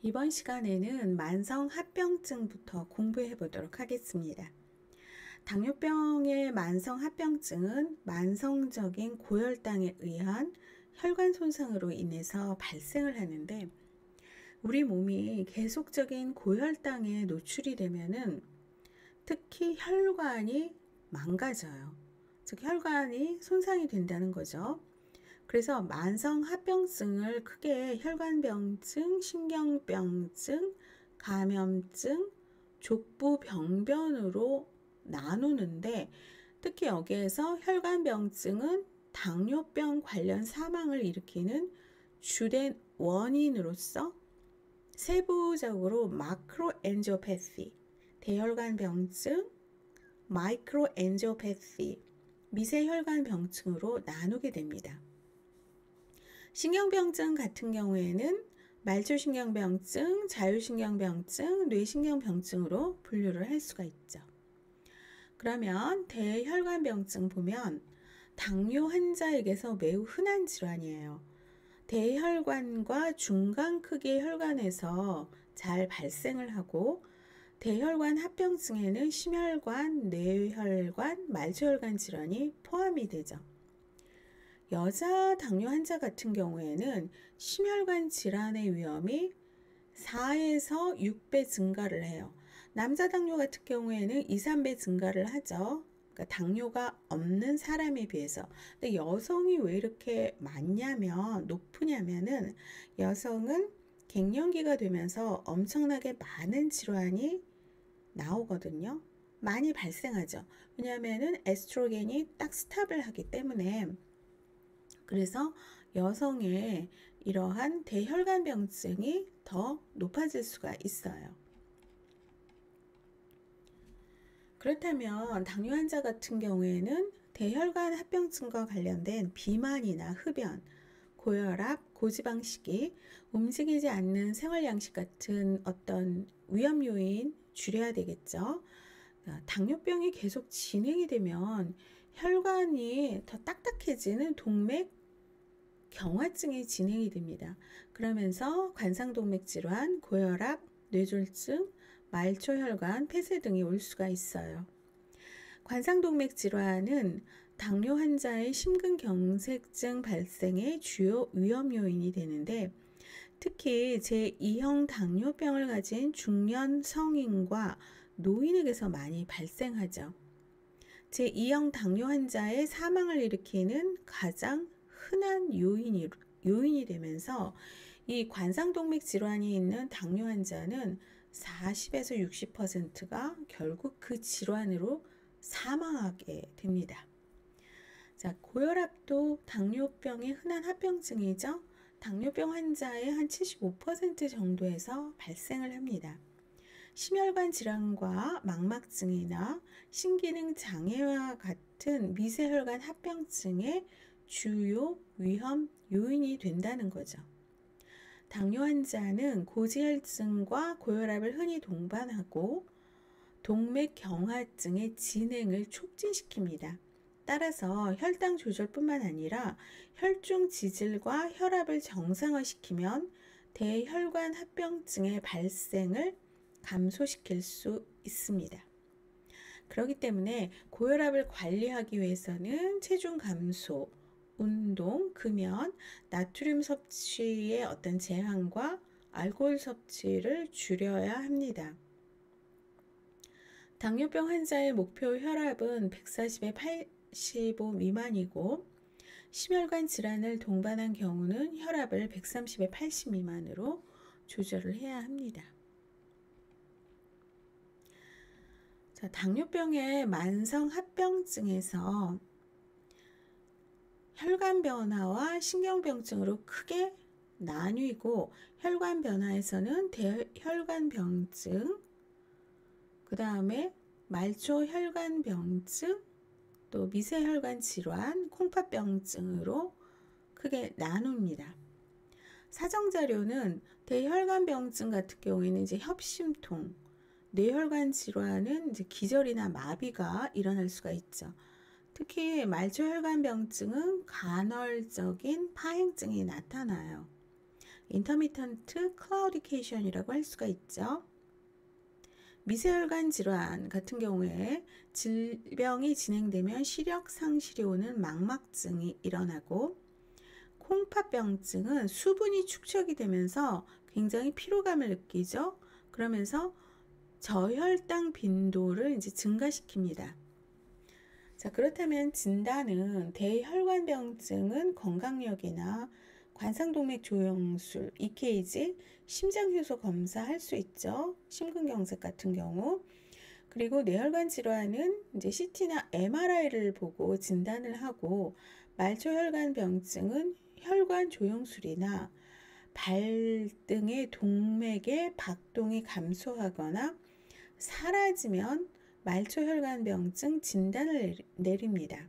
이번 시간에는 만성합병증부터 공부해 보도록 하겠습니다. 당뇨병의 만성합병증은 만성적인 고혈당에 의한 혈관 손상으로 인해서 발생을 하는데, 우리 몸이 계속적인 고혈당에 노출이 되면은 특히 혈관이 망가져요. 즉 혈관이 손상이 된다는 거죠. 그래서 만성합병증을 크게 혈관병증, 신경병증, 감염증, 족부병변으로 나누는데, 특히 여기에서 혈관병증은 당뇨병 관련 사망을 일으키는 주된 원인으로서 세부적으로 마크로엔지오패시, 대혈관병증, 마이크로엔지오패시, 미세혈관병증으로 나누게 됩니다. 신경병증 같은 경우에는 말초신경병증, 자율신경병증, 뇌신경병증으로 분류를 할 수가 있죠. 그러면 대혈관병증 보면 당뇨 환자에게서 매우 흔한 질환이에요. 대혈관과 중간 크기의 혈관에서 잘 발생을 하고, 대혈관 합병증에는 심혈관, 뇌혈관, 말초혈관 질환이 포함이 되죠. 여자 당뇨 환자 같은 경우에는 심혈관 질환의 위험이 4에서 6배 증가를 해요. 남자 당뇨 같은 경우에는 2, 3배 증가를 하죠. 그러니까 당뇨가 없는 사람에 비해서. 근데 여성이 왜 이렇게 높으냐면은, 여성은 갱년기가 되면서 엄청나게 많은 질환이 나오거든요. 많이 발생하죠. 왜냐하면은 에스트로겐이 딱 스탑을 하기 때문에. 그래서 여성의 이러한 대혈관병증이 더 높아질 수가 있어요. 그렇다면 당뇨 환자 같은 경우에는 대혈관 합병증과 관련된 비만이나 흡연, 고혈압, 고지방식이, 움직이지 않는 생활 양식 같은 어떤 위험 요인 줄여야 되겠죠. 당뇨병이 계속 진행이 되면 혈관이 더 딱딱해지는 동맥 경화증이 진행이 됩니다. 그러면서 관상동맥 질환, 고혈압, 뇌졸중, 말초혈관, 폐쇄 등이 올 수가 있어요. 관상동맥 질환은 당뇨 환자의 심근경색증 발생의 주요 위험 요인이 되는데, 특히 제2형 당뇨병을 가진 중년 성인과 노인에게서 많이 발생하죠. 제2형 당뇨 환자의 사망을 일으키는 가장 흔한 요인이 되면서, 이 관상동맥 질환이 있는 당뇨 환자는 40에서 60%가 결국 그 질환으로 사망하게 됩니다. 자, 고혈압도 당뇨병의 흔한 합병증이죠. 당뇨병 환자의 한 75% 정도에서 발생을 합니다. 심혈관 질환과 망막증이나 신기능 장애와 같은 미세혈관 합병증의 주요 위험 요인이 된다는 거죠. 당뇨 환자는 고지혈증과 고혈압을 흔히 동반하고 동맥 경화증의 진행을 촉진시킵니다. 따라서 혈당 조절뿐만 아니라 혈중 지질과 혈압을 정상화시키면 대혈관 합병증의 발생을 감소시킬 수 있습니다. 그렇기 때문에 고혈압을 관리하기 위해서는 체중 감소, 운동, 금연, 나트륨 섭취의 어떤 제한과 알코올 섭취를 줄여야 합니다. 당뇨병 환자의 목표 혈압은 140에 85 미만이고, 심혈관 질환을 동반한 경우는 혈압을 130에 80 미만으로 조절을 해야 합니다. 자, 당뇨병의 만성합병증에서 혈관 변화와 신경병증으로 크게 나뉘고, 혈관 변화에서는 대혈관병증, 그 다음에 말초혈관병증, 또 미세혈관 질환, 콩팥병증으로 크게 나눕니다. 사정자료는 대혈관병증 같은 경우에는 이제 협심통, 뇌혈관 질환은 이제 기절이나 마비가 일어날 수가 있죠. 특히 말초혈관병증은 간헐적인 파행증이 나타나요. 인터미턴트 클라우디케이션이라고 할 수가 있죠. 미세혈관 질환 같은 경우에 질병이 진행되면 시력 상실이 오는 망막증이 일어나고, 콩팥병증은 수분이 축적이 되면서 굉장히 피로감을 느끼죠. 그러면서 저혈당 빈도를 이제 증가시킵니다. 자, 그렇다면 진단은 대혈관병증은 건강력이나 관상동맥 조영술, EKG, 심장효소 검사할 수 있죠. 심근경색 같은 경우. 그리고 뇌혈관 질환은 이제 CT나 MRI를 보고 진단을 하고, 말초혈관 병증은 혈관 조영술이나 발등의 동맥의 박동이 감소하거나 사라지면 말초혈관병증 진단을 내립니다.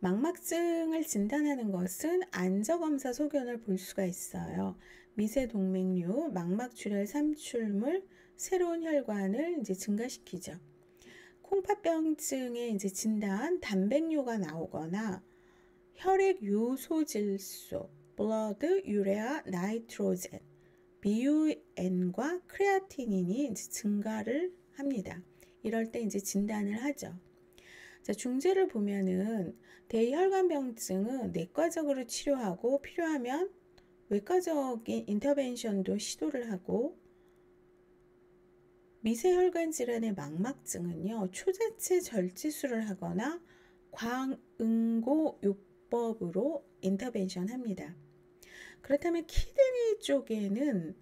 망막증을 진단하는 것은 안저검사 소견을 볼 수가 있어요. 미세동맥류, 망막출혈 삼출물, 새로운 혈관을 이제 증가시키죠. 콩팥병증의 이제 진단, 단백뇨가 나오거나 혈액 요소질소, 블러드 유레아 나이트로젠, BUN과 크레아티닌이 이제 증가를 합니다. 이럴 때 이제 진단을 하죠. 자, 중재를 보면은 대혈관병증은 내과적으로 치료하고 필요하면 외과적인 인터벤션도 시도를 하고, 미세혈관 질환의 망막증은요, 초자체 절제술을 하거나 광응고요법으로 인터벤션 합니다. 그렇다면 키드니 쪽에는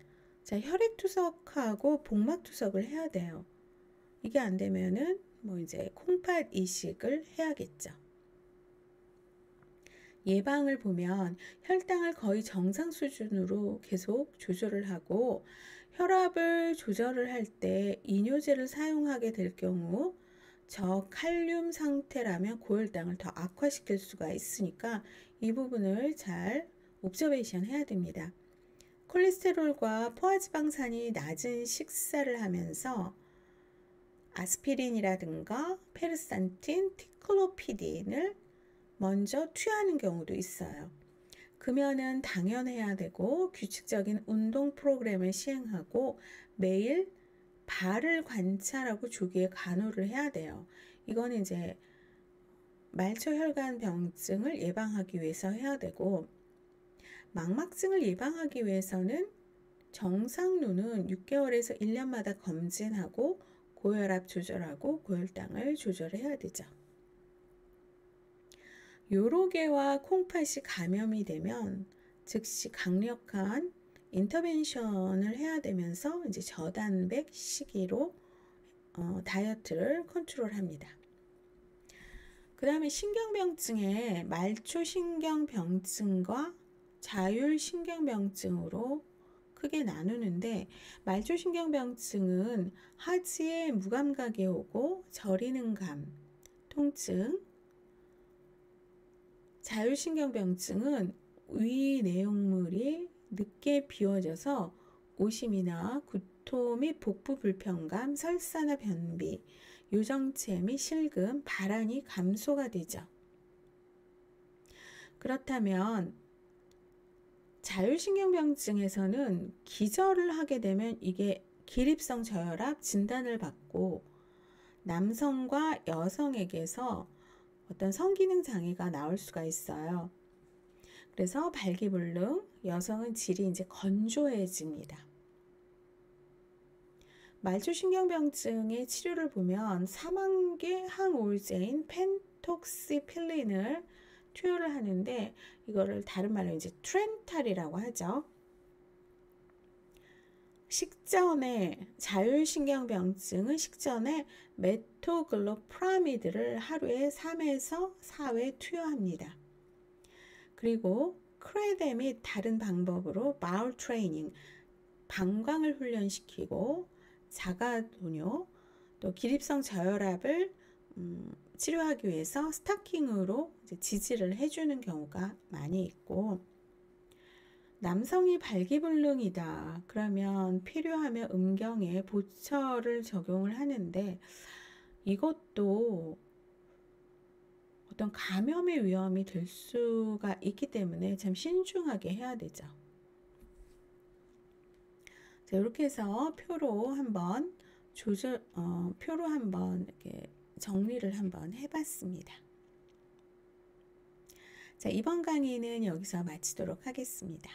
자, 혈액투석하고 복막투석을 해야 돼요. 이게 안 되면은 뭐 이제 콩팥 이식을 해야겠죠. 예방을 보면 혈당을 거의 정상 수준으로 계속 조절을 하고, 혈압을 조절을 할 때 이뇨제를 사용하게 될 경우 저칼륨 상태라면 고혈당을 더 악화시킬 수가 있으니까 이 부분을 잘 옵저베이션 해야 됩니다. 콜레스테롤과 포화지방산이 낮은 식사를 하면서 아스피린이라든가 페르산틴, 티클로피딘을 먼저 투여하는 경우도 있어요. 금연은 당연해야 되고, 규칙적인 운동 프로그램을 시행하고 매일 발을 관찰하고 조기에 간호를 해야 돼요. 이거는 이제 말초혈관 병증을 예방하기 위해서 해야 되고, 망막증을 예방하기 위해서는 정상로는 6개월에서 1년마다 검진하고 고혈압 조절하고 고혈당을 조절해야 되죠. 요로개와 콩팥이 감염이 되면 즉시 강력한 인터벤션을 해야 되면서 이제 저단백 식이로 다이어트를 컨트롤합니다. 그 다음에 신경병증에 말초신경병증과 자율신경병증으로 크게 나누는데, 말초신경병증은 하지에 무감각이 오고 저리는 감, 통증, 자율신경병증은 위 내용물이 늦게 비워져서 오심이나 구토 및 복부 불편감, 설사나 변비, 요정체 및 실금, 발한이 감소가 되죠. 그렇다면 자율신경병증에서는 기저를 하게 되면 이게 기립성 저혈압 진단을 받고, 남성과 여성에게서 어떤 성기능 장애가 나올 수가 있어요. 그래서 발기불능, 여성은 질이 이제 건조해집니다. 말초신경병증의 치료를 보면 사망계 항우울제인 펜톡시필린을 투여를 하는데, 이거를 다른 말로 이제 트렌탈이라고 하죠. 식전에 자율신경병증은 식전에 메토글로프라미드를 하루에 3에서 4회 투여합니다. 그리고 크레데 및 다른 방법으로 바울 트레이닝, 방광을 훈련시키고 자가도뇨, 또 기립성 저혈압을 치료하기 위해서 스타킹으로 지지를 해주는 경우가 많이 있고, 남성이 발기불능이다 그러면 필요하면 음경에 보철을 적용을 하는데, 이것도 어떤 감염의 위험이 될 수가 있기 때문에 참 신중하게 해야 되죠. 자, 이렇게 해서 표로 한번 이렇게 정리를 한번 해봤습니다. 자, 이번 강의는 여기서 마치도록 하겠습니다.